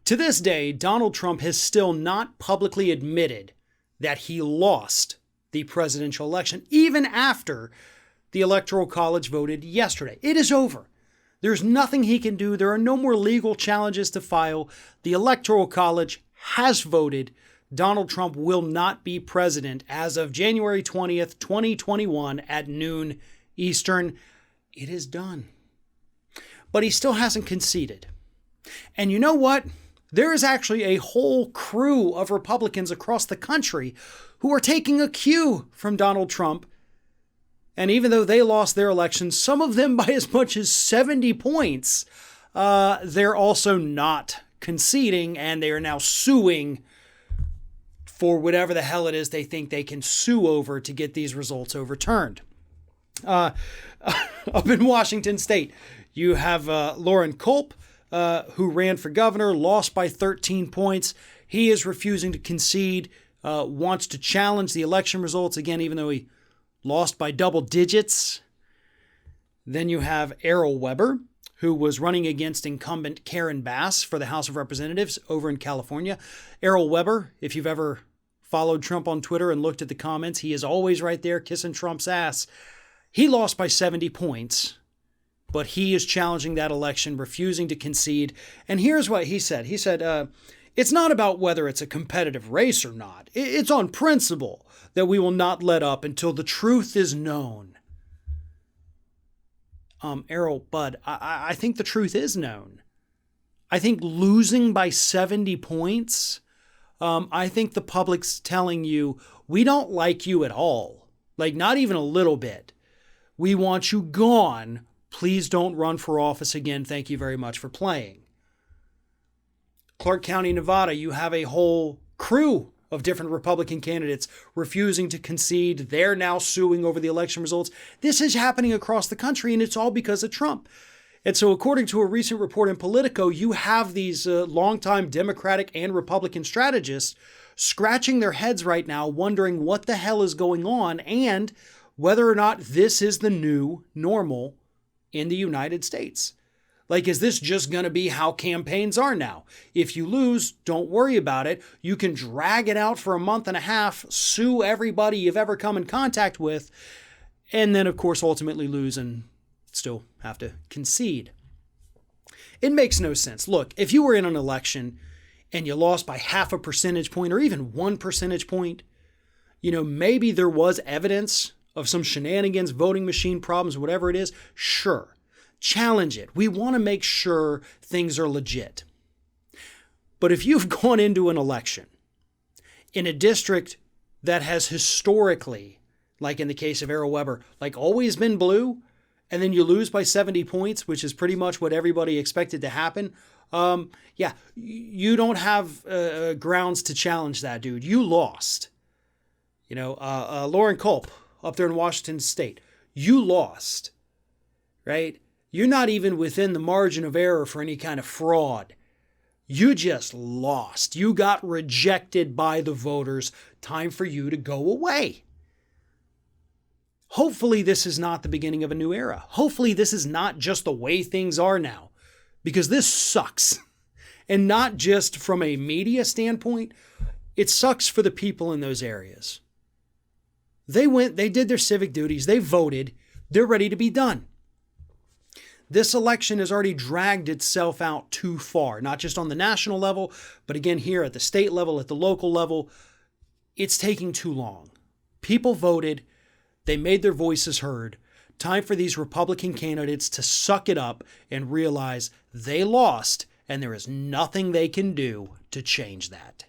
To this day, Donald Trump has still not publicly admitted that he lost the presidential election, even after the Electoral College voted yesterday. It is over. There's nothing he can do. There are no more legal challenges to file. The Electoral College has voted. Donald Trump will not be president as of January 20th, 2021 at noon Eastern. It is done. But he still hasn't conceded. And you know what? There is actually a whole crew of Republicans across the country who are taking a cue from Donald Trump. And even though they lost their election, some of them by as much as 70 points, they're also not conceding, and they are now suing for whatever the hell it is they think they can sue over to get these results overturned. Up in Washington State, you have Lauren Culp, who ran for governor, lost by 13 points. He is refusing to concede, wants to challenge the election results again, even though he lost by double digits. Then you have Aero, who was running against incumbent Karen Bass for the House of Representatives over in California. Aero, if you've ever followed Trump on Twitter and looked at the comments, he is always right there kissing Trump's ass. He lost by 70 points, but he is challenging that election, refusing to concede. And here's what he said. He said, it's not about whether it's a competitive race or not. It's on principle that we will not let up until the truth is known. Errol, bud, I think the truth is known. I think losing by 70 points, I think the public's telling you, we don't like you at all. Like, not even a little bit. We want you gone. Please don't run for office again. Thank you very much for playing. Clark County, Nevada, you have a whole crew of different Republican candidates refusing to concede. They're now suing over the election results. This is happening across the country, and it's all because of Trump. And so according to a recent report in Politico, you have these longtime Democratic and Republican strategists scratching their heads right now, wondering what the hell is going on and whether or not this is the new normal in the United States. Like, is this just going to be how campaigns are now? If you lose, don't worry about it. You can drag it out for a month and a half, sue everybody you've ever come in contact with, and then, of course, ultimately lose and still have to concede. It makes no sense. Look, if you were in an election and you lost by half a percentage point or even 1 percentage point, maybe there was evidence of some shenanigans, voting machine problems, whatever it is, sure. Challenge it. We want to make sure things are legit. But if you've gone into an election in a district that has historically, like in the case of Aero, like always been blue, and then you lose by 70 points, which is pretty much what everybody expected to happen, you don't have grounds to challenge that, dude. You lost. Lauren Culp up there in Washington State, you lost, right? You're not even within the margin of error for any kind of fraud. You just lost. You got rejected by the voters. Time for you to go away. Hopefully this is not the beginning of a new era. Hopefully this is not just the way things are now, because this sucks. And not just from a media standpoint, it sucks for the people in those areas. They did their civic duties, they voted, they're ready to be done. This election has already dragged itself out too far, not just on the national level, but again here at the state level, at the local level. It's taking too long. People voted. They made their voices heard. Time for these Republican candidates to suck it up and realize they lost, and there is nothing they can do to change that.